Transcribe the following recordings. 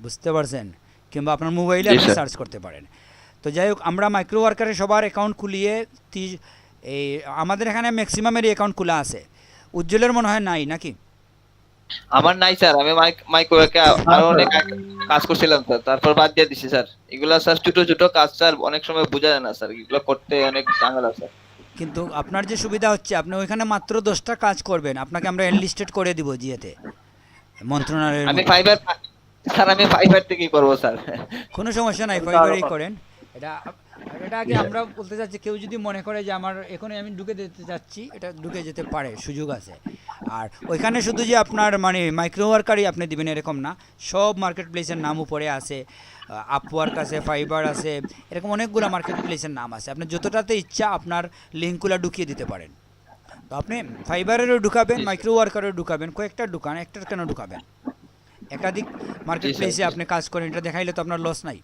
বুঝতে পারছেন, কিংবা আপনার মোবাইলে জি আপনি স্যার। সার্চ করতে পারেন। তো যাই হোক, আমরা মাইক্রো ওয়ার্কারে সবার অ্যাকাউন্ট খুলিয়ে এই আমাদের এখানে ম্যাক্সিমামেরই অ্যাকাউন্ট খোলা আছে। উজ্জ্বলের মনে হয় নাই নাকি? আমার নাই স্যার, আমি মাইক্রোওয়েভে আরো অনেক কাজ করছিলাম স্যার, তারপর বাদ দিয়ে দিছি স্যার। এগুলা স্যার ছোট ছোট কাজ স্যার, অনেক সময় বোঝা যায় না স্যার, এগুলো করতে অনেক ঝামেলা স্যার। কিন্তু আপনার যে সুবিধা হচ্ছে, আপনি ওইখানে মাত্র 10টা কাজ করবেন, আপনাকে আমরা এনলিস্টেড করে দিব জিএতে, মন্ত্রণালয়ের আমি মধ্যে। ফাইবার স্যার, আমি ফাইবার থেকেই করবো স্যার। কোনো সমস্যা নাই, তাহলে তো আরো ফাইবারেই ভালো। করেন। এটা এটা জি আগে স্যার। আমরা বলতে চাচ্ছি, কেউ যদি মনে করে যে আমার এখনই আমি ঢুকে যেতে চাচ্ছি, এটা ঢুকে যেতে পারে, সুযোগ আছে। আর ওইখানে শুধু যে আপনার মানে মাইক্রো ওয়ার্কারই আপনি দিবেন এরকম না, সব মার্কেট প্লেসের নাম উপরে আছে। আপওয়ার্ক আছে, ফাইবার আছে, এরকম অনেকগুলো মার্কেট প্লেসের নাম আছে। আপনি যতটাতে ইচ্ছা আপনার লিঙ্কগুলো ঢুকিয়ে দিতে পারেন। তো আপনি ফাইবারেরও ঢুকাবেন, জি স্যার। মাইক্রো ওয়ার্কারেরও ঢুকাবেন, কয়েকটা ঢুকান, একটার কেন ঢুকাবেন? একাধিক জি মার্কেট স্যার। প্লেসে আপনি কাজ করেন, এটা দেখাইলে তো আপনার লস নাই।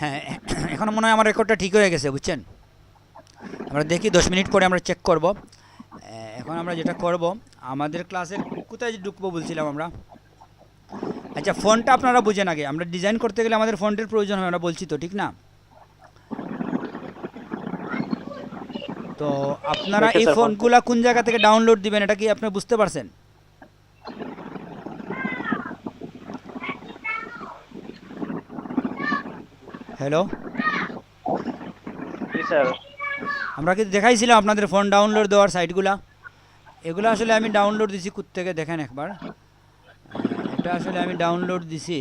হ্যাঁ, এখন মনে হয় আমার রেকর্ডটা ঠিক হয়ে গেছে, বুঝছেন? আমরা দেখি 10 মিনিট পরে আমরা চেক করব। এখন আমরা যেটা করব, আমাদের ক্লাসের কোথায় ঢুকবো বলছিলাম আমরা? আচ্ছা, ফন্টটা আপনারা বুঝেন আগে, আমরা ডিজাইন করতে গেলে আমাদের ফন্টের প্রয়োজন হয়, আমরা বলছি তো, ঠিক না? তো আপনারা দেখে এই স্যার ফোনটা। ফন্টগুলা কোন জায়গা থেকে ডাউনলোড দিবেন, এটা কি আপনি বুঝতে পারছেন? হ্যালো, জি স্যার। আমরা কি দেখাইছিলাম আপনাদের ফোন ডাউনলোড দেওয়ার সাইটগুলা? এগুলো আসলে আমি ডাউনলোড দিছি থেকে দেখেন একবার। এটা আসলে আমি ডাউনলোড দিছি।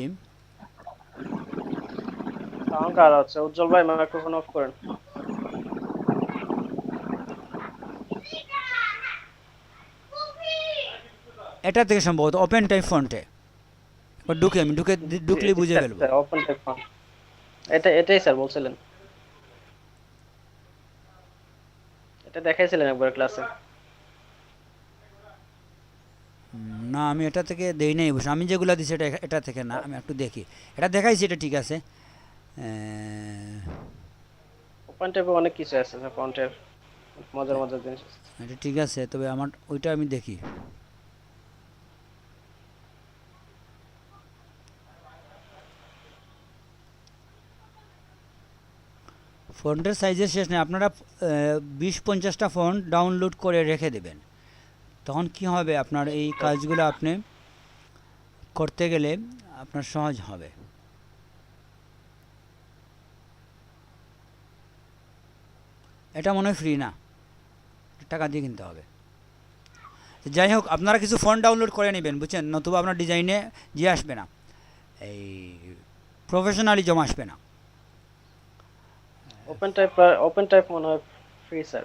সাউন্ড আর হচ্ছে, উজ্জ্বল ভাই মাইক্রোফোন অফ করেন। এটা থেকে সম্ভবত ওপেন টাইপ ফন্টে ঢুকে আমি জি ঢুকলেই জি বুঝে স্যার, ফেলবো। Sir open take phone. এটাই স্যার বলছিলেন, এটা দেখাইছিলেন একবার ক্লাসে। না, আমি এটা থেকে দেই নাই অবশ্য, আমি যেগুলো দিছি এটা এটা থেকে না, আমি একটু দেখি। এটা দেখাইছি, এটা ঠিক আছে। ওপেন টেপে অনেক কিছু আছে স্যার, ফন্টের মজার মজার জিনিস আছে। এটা ঠিক আছে, তবে আমার ওইটা আমি দেখি। ফন্টের সাইজের শেষ নেই, আপনারা 20-50টা ফন্ট ডাউনলোড করে রেখে দেবেন। তখন কি হবে, আপনার এই কাজগুলো আপনি করতে গেলে আপনার সহজ হবে। এটা মনে হয় ফ্রি না, টাকা দিয়ে কিনতে হবে। যাই হোক, আপনারা কিছু ফন্ট ডাউনলোড করে নেবেন, বুঝছেন? নতুবা আপনার ডিজাইনে যে আসবে না, এই প্রফেশনালিজম আসবে না। ওপেন টাইপ মনে হয় ফ্রি স্যার।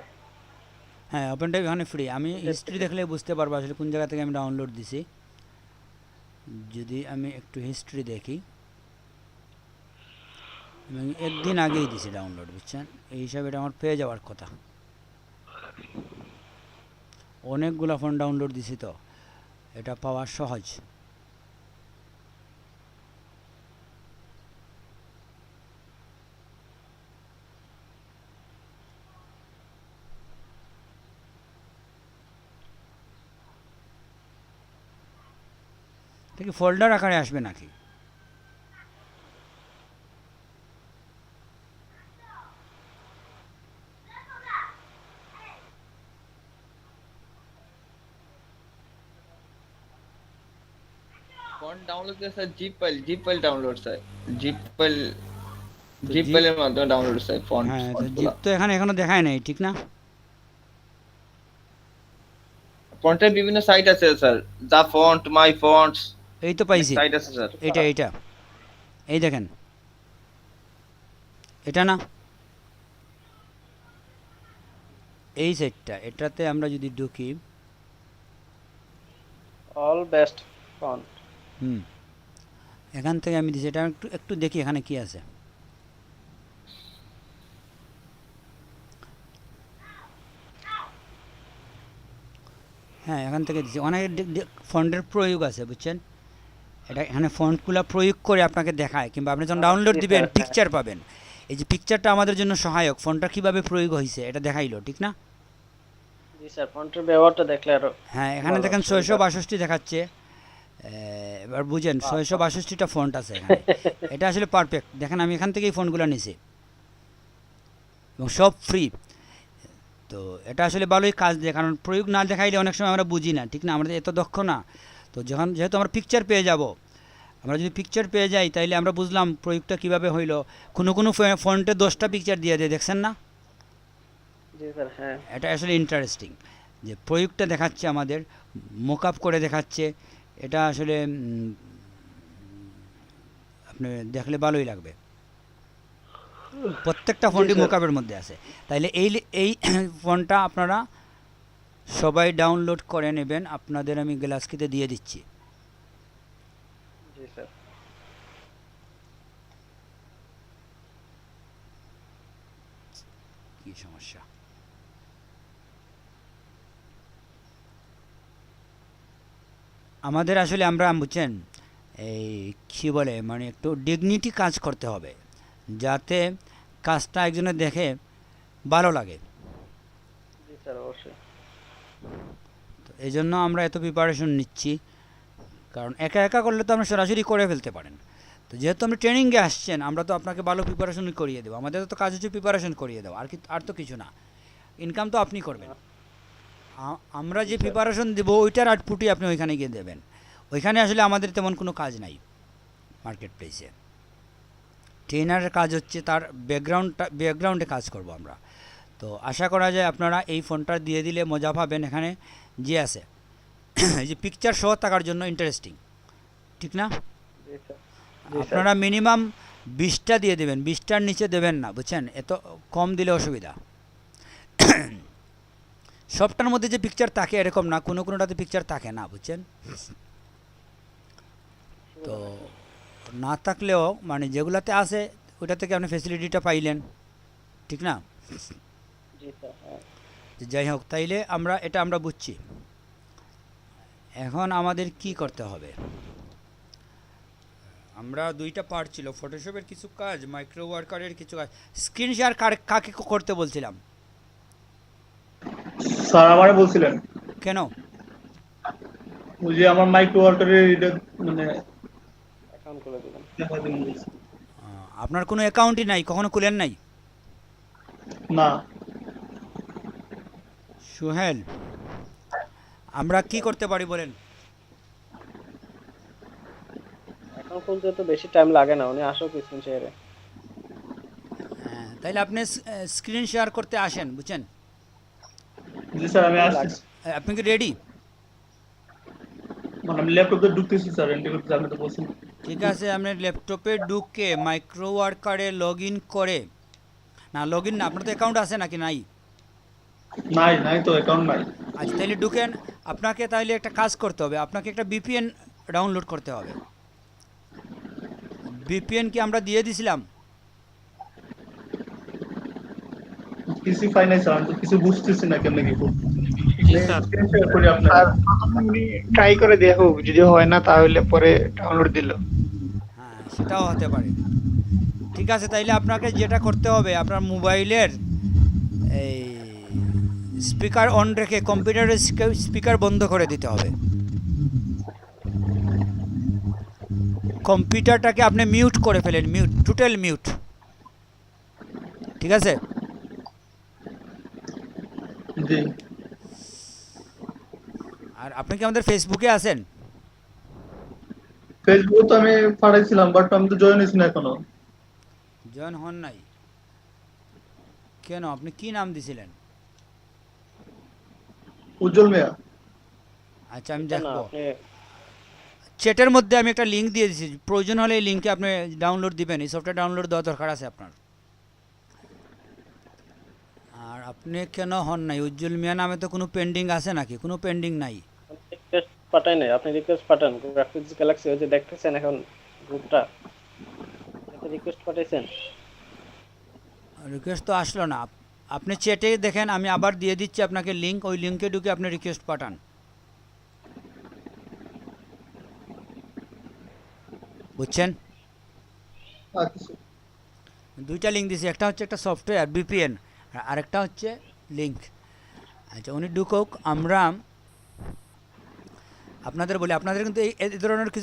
হ্যাঁ, ওপেন টাইপ এখানে ফ্রি। আমি এটার হিস্ট্রি থেকে দেখলে বুঝতে পারবো আসলে কোন জায়গা থেকে আমি ডাউনলোড দিছি। যদি আমি একটু হিস্ট্রি দেখি, আমি একদিন আগেই দিছি ডাউনলোড, বুঝছেন? এই হিসাবে এটা আমার পেয়ে যাওয়ার কথা। অনেকগুলো ফোন ডাউনলোড দিছি, তো এটা পাওয়া সহজ। এটা কি ফোল্ডার আকারে আসবে নাকি? ফন্ট ডাউনলোড করে sir, zip file download sir. Zip file তো জিপ জিপ, ফাইলের মাধ্যমে ডাউনলোড স্যার, হ্যাঁ, তো ফন্টগুলো। জিপ তো এখানে এখনো দেখায় নাই, ঠিক না? ফন্টের বিভিন্ন সাইট আছে স্যার, দা ফন্ট, মাই ফন্টস, এই তো অনেক পাইছি, সাইট আছে স্যার। এইটা এই দেখেন, এটা না, এই সেটটা, এটাতে আমরা যদি ঢুকি, অল বেস্ট ফন্ট। হুম, এখান থেকে আমি দিছি, এটা একটু একটু দেখি এখানে কি আছে। হ্যাঁ, এখান থেকে দিছি, অনেক ফন্টের প্রয়োগ আছে, বুঝছেন? এটা এখানে ফন্টগুলো প্রয়োগ করে আপনাকে দেখায়, কিংবা আপনি যখন ডাউনলোড জি দিবেন স্যার, হ্যাঁ। পিকচার পাবেন। এই যে পিকচারটা আমাদের জন্য সহায়ক, ফন্টটা কিভাবে প্রয়োগ হয়েছে এটা দেখাইলো, ঠিক না? জি স্যার, ফন্টের ব্যবহারটা দেখলে আরো হ্যাঁ, এখানে ভালো দেখেন সুবিধা। 662 দেখাচ্ছে, এবার বুঝেন 662টা ফন্ট আছে এখানে। এটা আসলে পারফেক্ট। দেখেন আমি এখান থেকেই ফোনগুলো নিছি এবং সব ফ্রি। তো এটা আসলে ভালোই কাজ দেয়, কারণ প্রয়োগ না দেখাইলে অনেক সময় আমরা বুঝি না, ঠিক না, আমরা এত দক্ষ না। তো যখন যেহেতু আমরা পিকচার পেয়ে যাব, আমরা যদি পিকচার পেয়ে যাই তাইলে আমরা বুঝলাম প্রয়োগটা কিভাবে হইলো। কোনো কোনো ফন্টে 10টা পিকচার দিয়ে দেয়, দেখছেন না? জি স্যার, হ্যাঁ। এটা আসলে ইন্টারেস্টিং যে প্রয়োগটা দেখাচ্ছে আমাদের, মোক আপ করে দেখাচ্ছে। এটা আসলে আপনি দেখলে ভালোই লাগবে। প্রত্যেকটা ফোনটি স্যার। মোক আপের মধ্যে আছে। তাইলে এই ফোনটা আপনারা সবাই ডাউনলোড করে নেবেন। আপনাদের আমি গ্লাসকিতে দিয়ে দিচ্ছি। জি স্যার। কি সমস্যা? আমাদের আসলে আমরা বুঝছেন এই কী বলে মানে একটু ডিগনিটি কাজ করতে হবে, যাতে কাজটা একজনের দেখে ভালো লাগে। জি স্যার, অবশ্যই। তো এই জন্য আমরা এত প্রিপারেশন নিচ্ছি, কারণ একা একা করলে তো আমরা সরাসরি করে ফেলতে পারেন। তো যেহেতু আপনি ট্রেনিংয়ে আসছেন, আমরা তো আপনাকে ভালো প্রিপারেশন করিয়ে দেবো। আমাদের তো কাজ হচ্ছে প্রিপারেশন করিয়ে দেবো, আর তো কিছু না। ইনকাম তো আপনি করবেন। আমরা যে প্রিপারেশন দেবো ওইটার আউটপুটই আপনি ওইখানে গিয়ে দেবেন। ওইখানে আসলে আমাদের তেমন কোনো কাজ নাই মার্কেট প্লেসে। ট্রেনারের কাজ হচ্ছে তার ব্যাকগ্রাউন্ডে কাজ করব আমরা। তো আশা করা যায় আপনারা এই ফোনটা দিয়ে দিলে মজা পাবেন। এখানে যে আছে এই যে পিকচার সহ থাকার জন্য ইন্টারেস্টিং, ঠিক না? জি স্যার। আপনারা মিনিমাম 20টা দিয়ে দেবেন, 20টার নিচে দেবেন না, বুঝছেন? এত কম দিলে অসুবিধা। সবটার মধ্যে যে পিকচার থাকে এরকম না, কোনো কোনোটাতে পিকচার থাকে না, বুঝছেন? তো না থাকলেও মানে যেগুলাতে আছে ওইটা থেকে আপনি ফেসিলিটিটা পাইলেন, ঠিক না? জি স্যার, হ্যাঁ। যাই হোক, তাইলে আমরা বুঝছি। এখন আমাদের কি করতে হবে? আমরা 2টা পার্ট ছিল, ফটোশপের কিছু কাজ, মাইক্রো ওয়ার্কারের কিছু কাজ। স্ক্রিন শেয়ার কাকে করতে বলছিলাম? স্যার আমারে বলছিলেন কেন? ওই যে আমার মাইক্রো ওয়ার্কারের এটা মানে অ্যাকাউন্ট খুলে দিবেন। দেখা দিবেন বলছে। আপনার কোনো অ্যাকাউন্টই নাই, কখনো খুলেন নাই? না সোহেল, আমরা কি করতে পারি বলেন? অ্যাকাউন্ট খুলতে তো বেশি টাইম লাগে না, উনি আসুক স্ক্রিন শেয়ারে। হ্যাঁ, তাইলে আপনি স্ক্রিন শেয়ার করতে আসেন, বুঝছেন? জি স্যার আমি আসছি। আপনি কি রেডি? মানে আমি ল্যাপটপে ঢুকতেছি স্যার, এন্ট্রি করতে আপনি তো বলছেন। ঠিক আছে, আপনি ল্যাপটপে ঢুকে মাইক্রো ওয়ার্কারে লগ ইন করে, না লগ ইন না, আপনার তো অ্যাকাউন্ট আছে নাকি নাই? নাই তো অ্যাকাউন্ট নাই। আচ্ছা, তাইলে ঢুকেন। আপনাকে তাইলে একটা কাজ করতে হবে, আপনাকে একটা বিপিএন ডাউনলোড করতে হবে। বিপিএন কি আমরা দিয়ে দিছিলাম? কিছু পাই নাই স্যার, আমি তো কিছু বুঝতেছি না কেমনে কি করব। স্যার। স্ক্রিন শেয়ার করি আপনার। আর প্রথমে উনি ট্রাই করে দেখুক, যদি হয় না তাহলে পরে ডাউনলোড দিল। হ্যাঁ, সেটাও হতে পারে। ঠিক আছে, তাইলে আপনাকে যেটা করতে হবে, আপনার মোবাইলের এই স্পিকার অন রেখে কম্পিউটারের স্পিকার বন্ধ করে দিতে হবে। কম্পিউটারটাকে আপনি মিউট করে ফেলেন, মিউট, টোটাল মিউট, ঠিক আছে? জি আর আপনি কি আমাদের ফেসবুকে আছেন? ফেসবুকে তো আমি পাঠাইছিলাম, বাট আমি তো জয়েন হইছি না এখনো। জয়েন হন নাই কেন? আপনি কি নাম দিছিলেন? উজ্জ্বল মিয়া। আচ্ছা, আমি না, দেখবো। আপনি চ্যাটের মধ্যে আমি একটা লিঙ্ক দিয়ে দিয়েছি, প্রয়োজন হলে এই লিঙ্কে আপনি ডাউনলোড দিবেন। এই সফটওয়্যার ডাউনলোড দেওয়া দরকার আছে আপনার। আর আপনি কেন হন নাই? উজ্জ্বল মিয়া নামে তো কোনো পেন্ডিং আছে নাকি? কোনো পেন্ডিং নাই। রিকোয়েস্ট পাঠাই নাই, আপনি রিকোয়েস্ট পাঠান। গ্রাফিক্স গ্যালাক্সি ওই যে দেখতেছেন এখন গ্রুপটা, এতে রিকোয়েস্ট পাঠাইছেন? রিকোয়েস্ট তো আসলো না। আপনি চ্যাটে দেখেন, আমি আবার দিয়ে দিচ্ছি আপনাকে লিঙ্ক, ওই লিঙ্কে ঢুকে আপনি রিকোয়েস্ট পাঠান। বুঝছেন? আচ্ছা 2টা লিঙ্ক দিয়েছি, একটা হচ্ছে একটা সফটওয়্যার বিপিএন, আর আরেকটা হচ্ছে লিঙ্ক। আচ্ছা, উনি ঢুকুক। আমরা আপনাদের বলি, আপনাদের কিন্তু এই ধরনের কিছু